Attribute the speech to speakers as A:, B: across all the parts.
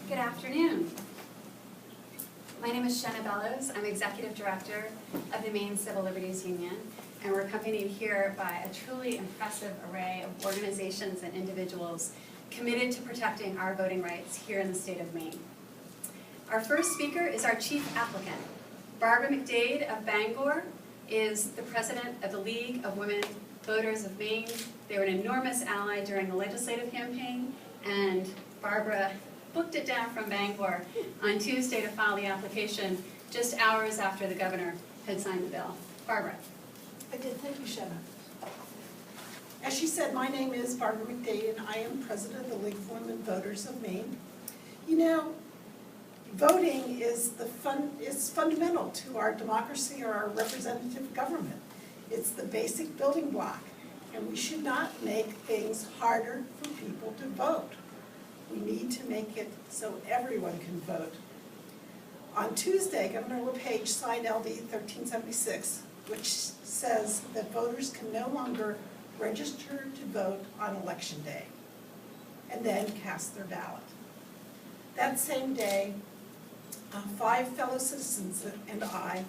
A: Good afternoon. My name is Shenna Bellows. I'm Executive Director of the Maine Civil Liberties Union, and we're accompanied here by a truly impressive array of organizations and individuals committed to protecting our voting rights here in the state of Maine. Our first speaker is our chief applicant. Barbara McDade of Bangor is the president of the League of Women Voters of Maine. They were an enormous ally during the legislative campaign, and Barbara booked it down from Bangor on Tuesday to file the application just hours after the governor had signed the bill. Barbara.
B: I did. Thank you, Shenna. As she said, my name is Barbara McDade, and I am president of the League of Women Voters of Maine. You know, voting is fundamental to our democracy or our representative government. It's the basic building block, and we should not make things harder for people to vote. We need to make it so everyone can vote. On Tuesday, Governor LePage signed LD 1376, which says that voters can no longer register to vote on election day and then cast their ballot. That same day, 5 fellow citizens and I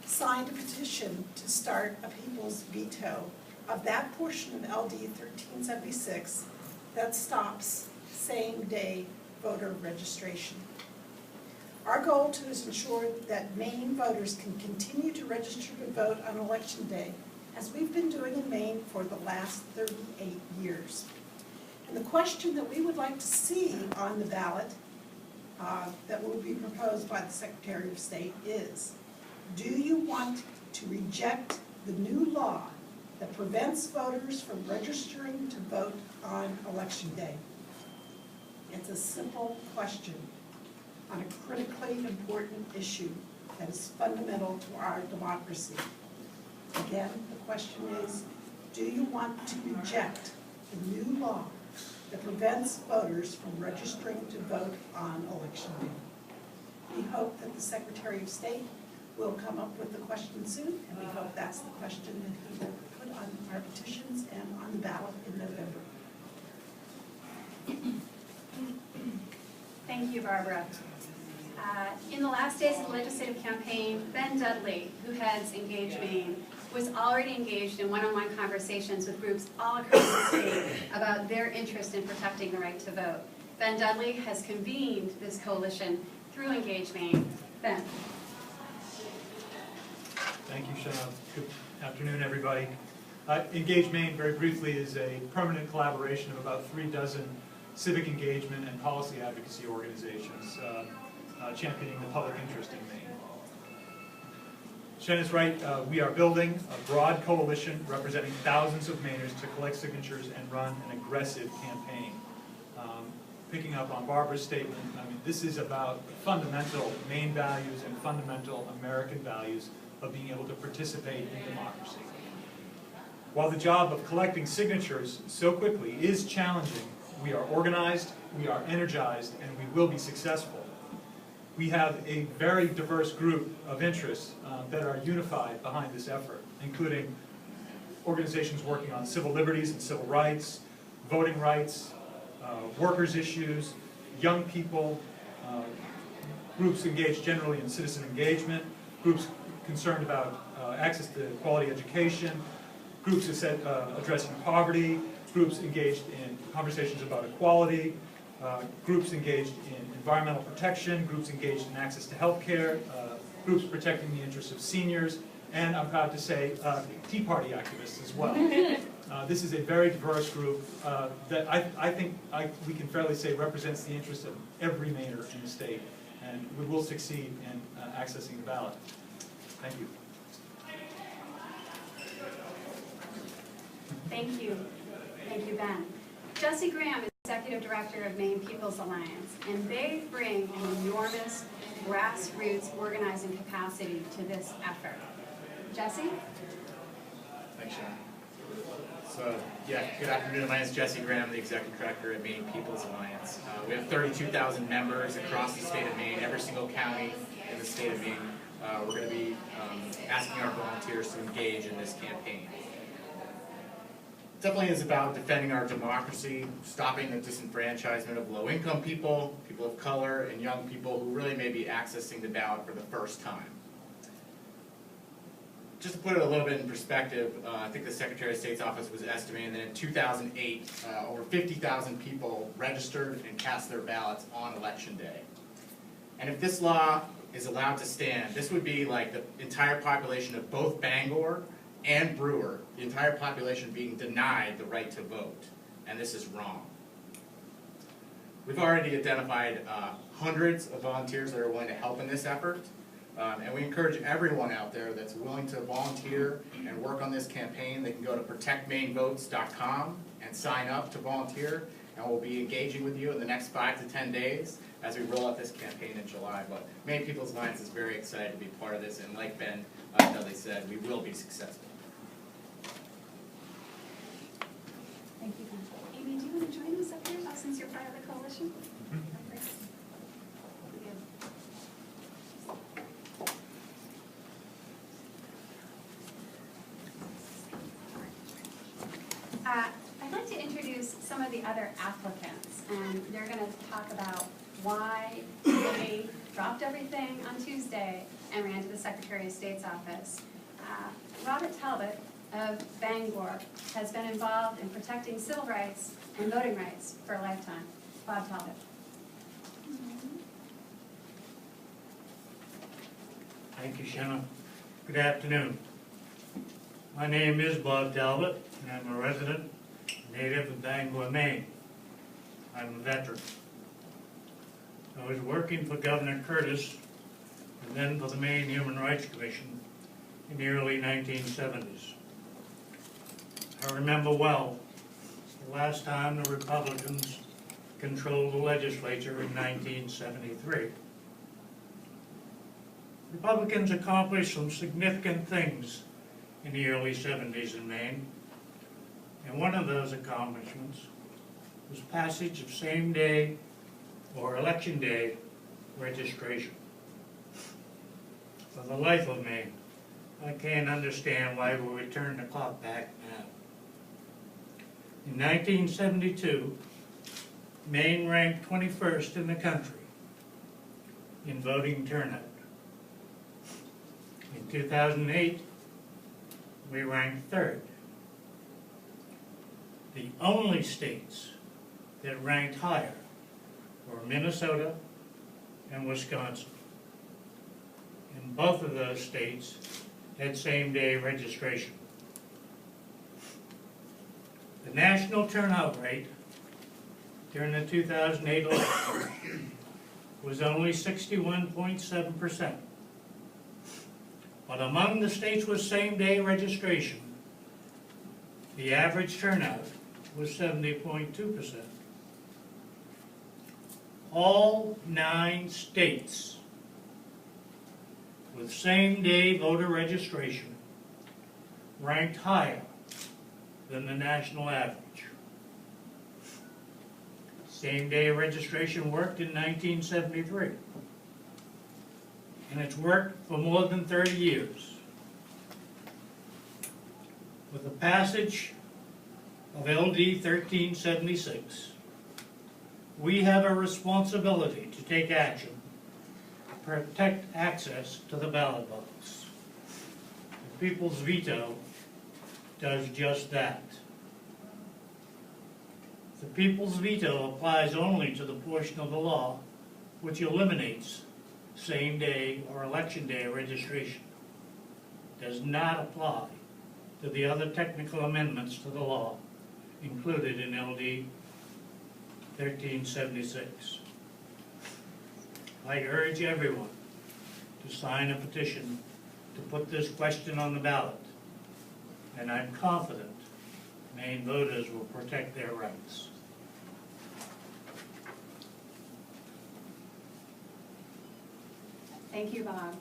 B: signed a petition to start a people's veto of that portion of LD 1376 that stops same-day voter registration. Our goal too is to ensure that Maine voters can continue to register to vote on election day, as we've been doing in Maine for the last 38 years. And the question that we would like to see on the ballot that will be proposed by the Secretary of State is, do you want to reject the new law that prevents voters from registering to vote on election day? It's a simple question on a critically important issue that is fundamental to our democracy. Again, the question is, do you want to reject the new law that prevents voters from registering to vote on election day? We hope that the Secretary of State will come up with the question soon, and we hope that's the question that he will put on our petitions and on the ballot in November.
A: Thank you, Barbara. In the last days of the legislative campaign, Ben Dudley, who heads Engage Maine, was already engaged in one-on-one conversations with groups all across the state about their interest in protecting the right to vote. Ben Dudley has convened this coalition through Engage Maine. Ben.
C: Thank you, Shenna. Good afternoon, everybody. Engage Maine, very briefly, is a permanent collaboration of about 3 dozen civic engagement and policy advocacy organizations championing the public interest in Maine. Shenna's right, we are building a broad coalition representing thousands of Mainers to collect signatures and run an aggressive campaign. Picking up on Barbara's statement, I mean, this is about fundamental Maine values and fundamental American values of being able to participate in democracy. While the job of collecting signatures so quickly is challenging, we are organized, we are energized, and we will be successful. We have a very diverse group of interests that are unified behind this effort, including organizations working on civil liberties and civil rights, voting rights, workers' issues, young people, groups engaged generally in citizen engagement, groups concerned about access to quality education, groups addressing poverty, groups engaged in conversations about equality, groups engaged in environmental protection, groups engaged in access to health care, groups protecting the interests of seniors, and I'm proud to say Tea Party activists as well. This is a very diverse group that I think we can fairly say represents the interests of every Mainer in the state, and we will succeed in accessing the ballot. Thank you.
A: Thank you. Thank you, Ben. Jesse Graham is Executive Director of Maine People's Alliance, and they bring an enormous grassroots organizing capacity to this effort. Jesse?
D: Thanks, Sean. So, yeah, good afternoon. My name is Jesse Graham, the Executive Director at Maine People's Alliance. We have 32,000 members across the state of Maine, every single county in the state of Maine. We're going to be asking our volunteers to engage in this campaign. definitely is about defending our democracy, stopping the disenfranchisement of low-income people, people of color, and young people who really may be accessing the ballot for the first time. Just to put it a little bit in perspective, I think the Secretary of State's office was estimating that in 2008, over 50,000 people registered and cast their ballots on Election Day. And if this law is allowed to stand, this would be like the entire population of both Bangor and Brewer, the entire population being denied the right to vote. And this is wrong. We've already identified hundreds of volunteers that are willing to help in this effort. And we encourage everyone out there that's willing to volunteer and work on this campaign. They can go to protectmainevotes.com and sign up to volunteer, and we'll be engaging with you in the next 5 to 10 days as we roll out this campaign in July. But Maine People's Alliance is very excited to be part of this, and like Ben Dudley said, we will be successful.
A: Thank you, Ben. Amy, do you want to join us up here since you're part of the coalition? I'd like to introduce some of the other applicants, and they're going to talk about why they dropped everything on Tuesday and ran to the Secretary of State's office. Robert Talbot of Bangor has been involved in protecting civil rights and voting rights for a lifetime. Bob Talbot.
E: Thank you, Shanna. Good afternoon. My name is Bob Talbot, and I'm a resident, native of Bangor, Maine. I'm a veteran. I was working for Governor Curtis and then for the Maine Human Rights Commission in the early 1970s. I remember well the last time the Republicans controlled the legislature in 1973. Republicans accomplished some significant things in the early 70s in Maine, and one of those accomplishments was passage of same-day or election day registration. For the life of me, I can't understand why we would turn the clock back now. In 1972, Maine ranked 21st in the country in voting turnout. In 2008, we ranked 3rd. The only states that ranked higher were Minnesota and Wisconsin. And both of those states had same-day registration. The national turnout rate during the 2008 election was only 61.7%. But among the states with same-day registration, the average turnout was 70.2%. All 9 states with same-day voter registration ranked higher than the national average. Same-day registration worked in 1973, and it's worked for more than 30 years. With the passage of LD 1376, we have a responsibility to take action to protect access to the ballot box. The People's Veto does just that. The People's Veto applies only to the portion of the law which eliminates same-day or election day registration. It does not apply to the other technical amendments to the law included in LD 1376. I urge everyone to sign a petition to put this question on the ballot, and I'm confident Maine voters will protect their rights.
A: Thank you, Bob.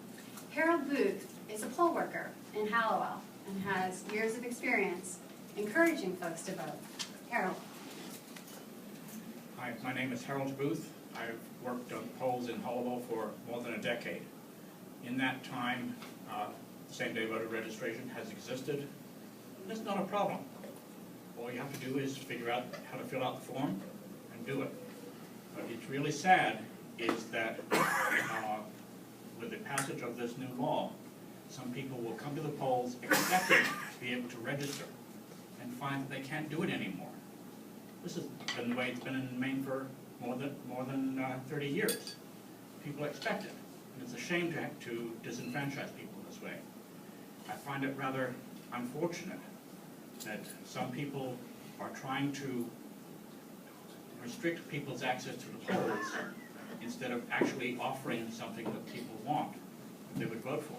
A: Harold Booth is a poll worker in Hallowell and has years of experience encouraging folks to vote. Harold.
F: Hi, my name is Harold Booth. I've worked on polls in Hallowell for more than a decade. In that time, same-day voter registration has existed. That's not a problem. all you have to do is figure out how to fill out the form and do it. But it's really sad is that with the passage of this new law, some people will come to the polls expecting to be able to register and find that they can't do it anymore. This has been the way it's been in Maine for more than 30 years. People expect it, and it's a shame to disenfranchise people this way. I find it rather unfortunate that some people are trying to restrict people's access to the polls instead of actually offering something that people want, that they would vote for.